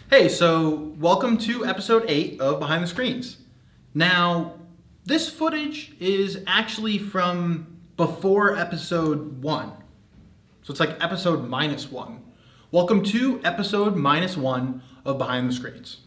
Hey, so welcome to episode 8 of Behind the Screens. Now, this footage is actually from before episode 1. So it's like episode -1. Welcome to episode -1 of Behind the Screens.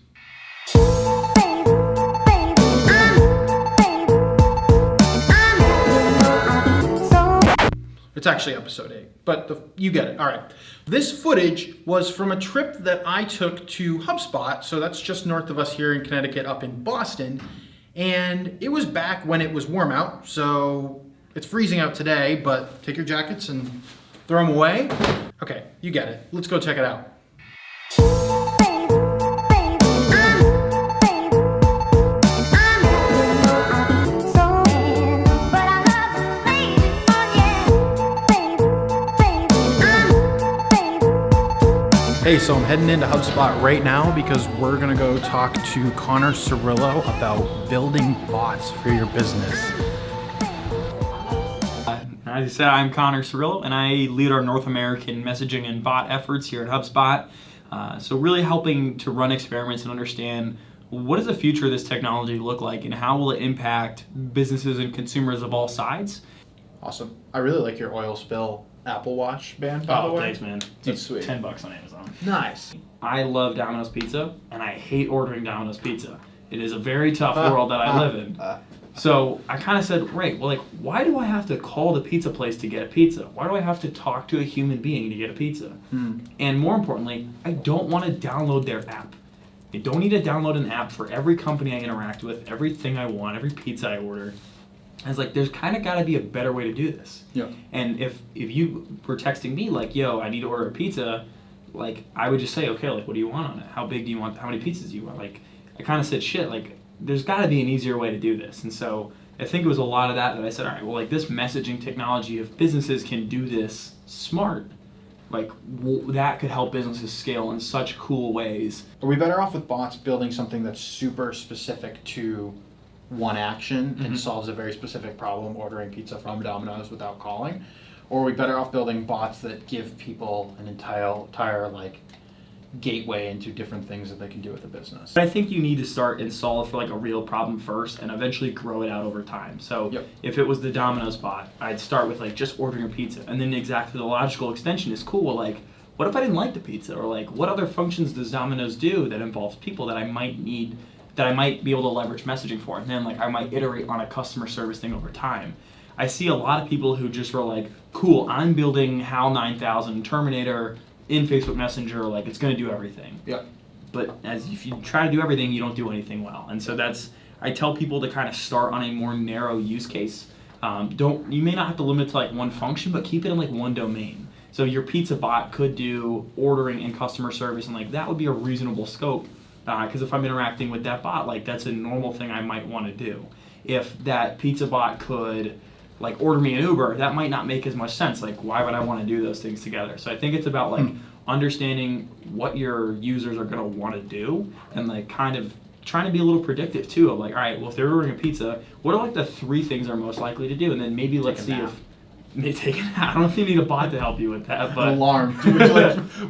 It's actually episode 8, but you get it. All right. This footage was from a trip that I took to HubSpot, so that's just north of us here in Connecticut up in Boston, and it was back when it was warm out, so it's freezing out today, but take your jackets and throw them away. Okay, you get it. Let's go check it out. Hey, so I'm heading into HubSpot right now because we're gonna go talk to Connor Cirillo about building bots for your business. As you said, I'm Connor Cirillo, and I lead our North American messaging and bot efforts here at HubSpot. So really helping to run experiments and understand what does the future of this technology look like and how will it impact businesses and consumers of all sides. Awesome. I really like your oil spill Apple Watch band, by the way. Thanks, man. That's sweet. $10 on Amazon. Nice. I love Domino's Pizza, and I hate ordering Domino's Pizza. It is a very tough world that I live in. So I kind of said, right, well, why do I have to call the pizza place to get a pizza? Why do I have to talk to a human being to get a pizza? And more importantly, I don't want to download their app. I don't need to download an app for every company I interact with, everything I want, every pizza I order. I was like, there's kind of got to be a better way to do this. Yeah. And if you were texting me like, yo, I need to order a pizza, like I would just say, okay, like what do you want on it? How big do you want? How many pizzas do you want? Like I kind of said, shit, like there's got to be an easier way to do this. And so I think it was a lot of that I said, all right, well, like this messaging technology, if businesses can do this smart, like that could help businesses scale in such cool ways. Are we better off with bots building something that's super specific to one action and solves a very specific problem, ordering pizza from Domino's without calling? Or are we better off building bots that give people an entire like gateway into different things that they can do with a business? But I think you need to start and solve for like a real problem first and eventually grow it out over time. So if it was the Domino's bot, I'd start with like just ordering a pizza, and then exactly the logical extension is cool. Well, like what if I didn't like the pizza, or like what other functions does Domino's do that involves people that I might need, that I might be able to leverage messaging for, and then like I might iterate on a customer service thing over time. I see a lot of people who just were like, cool, I'm building HAL 9000 Terminator in Facebook Messenger, like it's going to do everything. Yeah. But if you try to do everything, you don't do anything well. And so I tell people to kind of start on a more narrow use case. You may not have to limit to like one function, but keep it in like one domain. So your pizza bot could do ordering and customer service, and like that would be a reasonable scope. Because if I'm interacting with that bot, like that's a normal thing I might want to do. If that pizza bot could like order me an Uber, that might not make as much sense. Like why would I want to do those things together? So I think it's about like understanding what your users are going to want to do, and like kind of trying to be a little predictive too of like, all right, well if they're ordering a pizza, what are like the 3 things they're most likely to do? And then maybe let's see if I don't know if you need a bot to help you with that, but an alarm.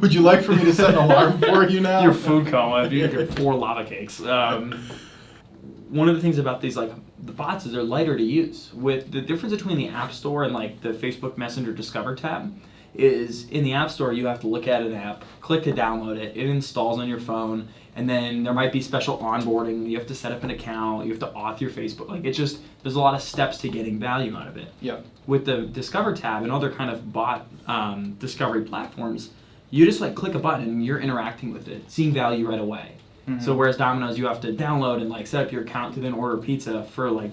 Would you like for me to set an alarm for you now? Your food coma, your 4 lava cakes. One of the things about these like the bots is they're lighter to use. With the difference between the App Store and like the Facebook Messenger Discover tab is in the App Store you have to look at an app, click to download it, it installs on your phone, and then there might be special onboarding. You have to set up an account, you have to auth your Facebook. Like it's just, there's a lot of steps to getting value out of it. Yeah. With the Discover tab and other kind of bot discovery platforms, you just like click a button and you're interacting with it, seeing value right away. So whereas Domino's, you have to download and like set up your account to then order pizza. For like,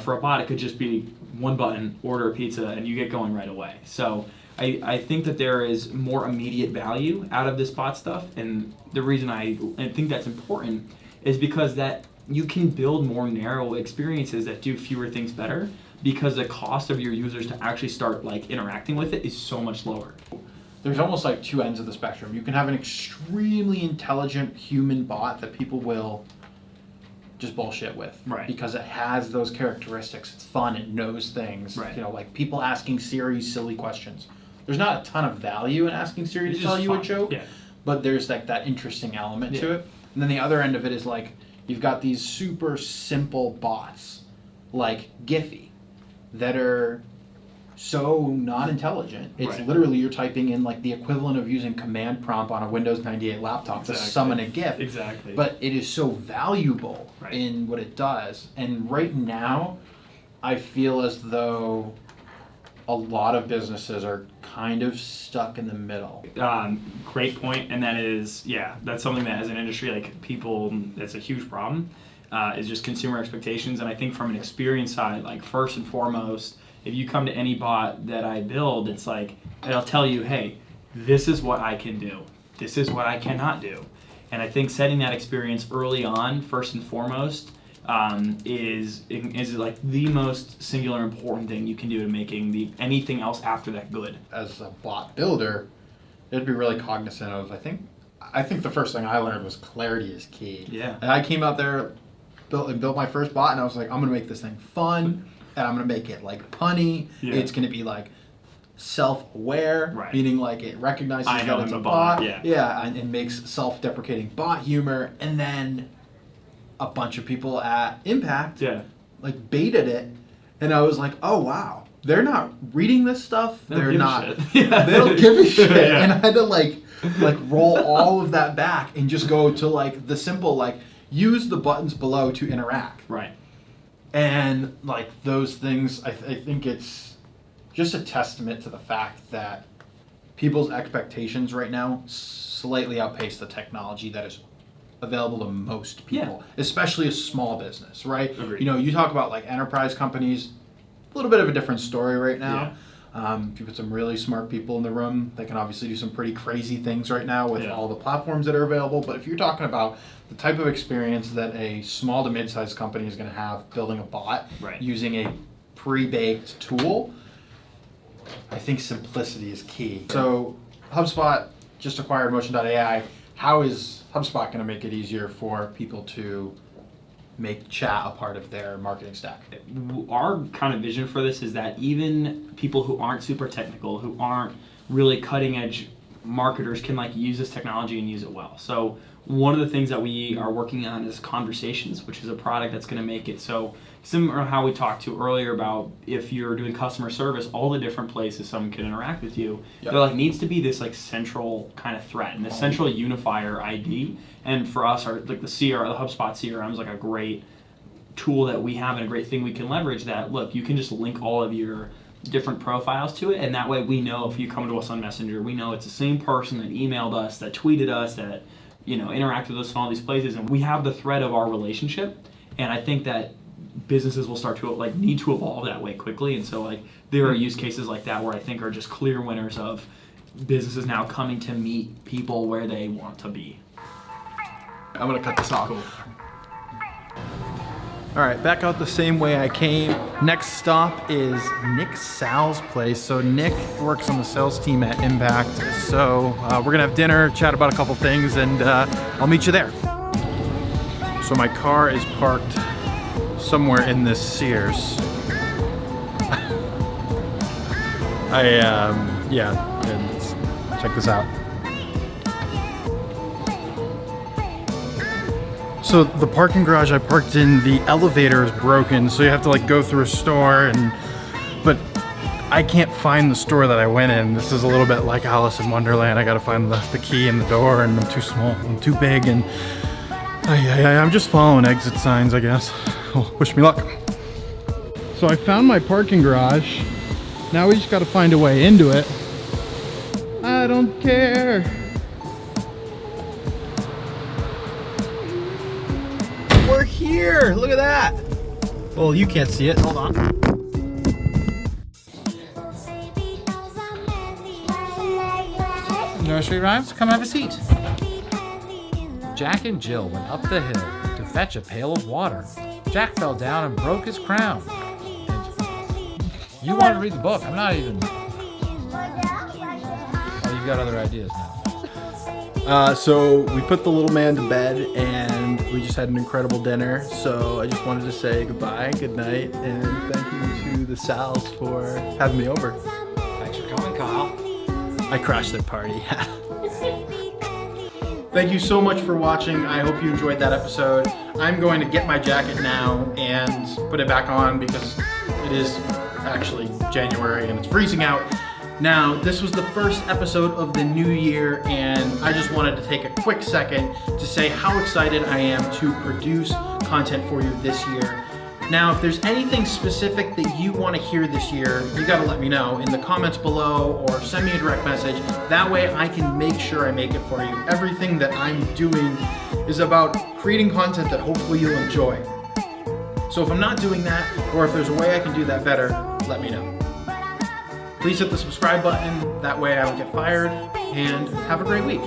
for a bot, it could just be one button, order a pizza, and you get going right away. So I think that there is more immediate value out of this bot stuff, and the reason I think that's important is because that you can build more narrow experiences that do fewer things better, because the cost of your users to actually start like interacting with it is so much lower. There's almost like 2 ends of the spectrum. You can have an extremely intelligent human bot that people will just bullshit with, right? Because it has those characteristics. It's fun. It knows things. Right. Like people asking Siri silly questions. There's not a ton of value in asking Siri to tell you a joke. Yeah. but there's like that interesting element to Yeah. it. And then the other end of it is like you've got these super simple bots like Giphy that are so non-intelligent. It's Right. literally you're typing in like the equivalent of using command prompt on a Windows 98 laptop to summon a GIF. Exactly. But it is so valuable Right. in what it does. And right now, I feel as though a lot of businesses are kind of stuck in the middle. Great point, and that is, yeah, that's something that as an industry, like people, that's a huge problem, is just consumer expectations. And I think from an experience side, like first and foremost, if you come to any bot that I build, it's like, it'll tell you, hey, this is what I can do, this is what I cannot do. And I think setting that experience early on, first and foremost, is like the most singular important thing you can do to making anything else after that good. As a bot builder, it'd be really cognizant of, I think the first thing I learned was clarity is key. Yeah. And I came out there, built my first bot, and I was like, I'm gonna make this thing fun, and I'm gonna make it like punny. Yeah. It's gonna be like self-aware, Right. meaning like it recognizes I know that it's I'm a a bot. bot, yeah. Yeah, and it makes self-deprecating bot humor, and then a bunch of people at Impact Yeah. like baited it, and I was like, oh wow, they're not reading this stuff. They don't They're give a not. shit. Yeah. They don't give a shit. Yeah. And I had to like roll all of that back and just go to like the simple like use the buttons below to interact. Right. And like those things, I think it's just a testament to the fact that people's expectations right now slightly outpace the technology that is available to most people, especially a small business, right? Agreed. You know, you talk about like enterprise companies, a little bit of a different story right now. If you put some really smart people in the room, they can obviously do some pretty crazy things right now with all the platforms that are available. But if you're talking about the type of experience that a small to mid-sized company is going to have building a bot using a pre-baked tool, I think simplicity is key. So HubSpot just acquired Motion.ai. How is HubSpot going to make it easier for people to make chat a part of their marketing stack? Our kind of vision for this is that even people who aren't super technical, who aren't really cutting edge marketers can like use this technology and use it well. So one of the things that we are working on is Conversations, which is a product that's going to make it so similar to how we talked to earlier about if you're doing customer service, all the different places someone can interact with you. There like needs to be this like central kind of thread and this central unifier ID. And for us, our like the HubSpot CRM is like a great tool that we have and a great thing we can leverage. That look, you can just link all of your different profiles to it, and that way we know if you come to us on Messenger, we know it's the same person that emailed us, that tweeted us, that interacted with us in all these places, and we have the thread of our relationship. And I think that businesses will start to like need to evolve that way quickly. And so like there are use cases like that where I think are just clear winners of businesses now coming to meet people where they want to be. I'm gonna cut this off. Cool. All right, back out the same way I came. Next stop is Nick Sal's place. So Nick works on the sales team at Impact. So we're gonna have dinner, chat about a couple things, and I'll meet you there. So my car is parked somewhere in this Sears. And check this out. So the parking garage I parked in, the elevator is broken, so you have to like go through a store, but I can't find the store that I went in. This is a little bit like Alice in Wonderland. I gotta find the key in the door, and I'm too small, I'm too big, and I'm just following exit signs, I guess. Well, wish me luck. So I found my parking garage. Now we just gotta find a way into it. I don't care. We're here! Look at that! Well, you can't see it. Hold on. Nursery rhymes? Come have a seat. Jack and Jill went up the hill to fetch a pail of water. Jack fell down and broke his crown. You want to read the book? I'm not even... Oh, you've got other ideas now. So we put the little man to bed, and we just had an incredible dinner. So I just wanted to say goodbye, good night, and thank you to the Sals for having me over. Thanks for coming, Kyle. I crashed their party. Thank you so much for watching. I hope you enjoyed that episode. I'm going to get my jacket now and put it back on because it is actually January and it's freezing out. Now, this was the first episode of the new year, and I just wanted to take a quick second to say how excited I am to produce content for you this year. Now, if there's anything specific that you want to hear this year, you gotta let me know in the comments below or send me a direct message. That way I can make sure I make it for you. Everything that I'm doing is about creating content that hopefully you'll enjoy. So if I'm not doing that, or if there's a way I can do that better, let me know. Please hit the subscribe button, that way I don't get fired, and have a great week.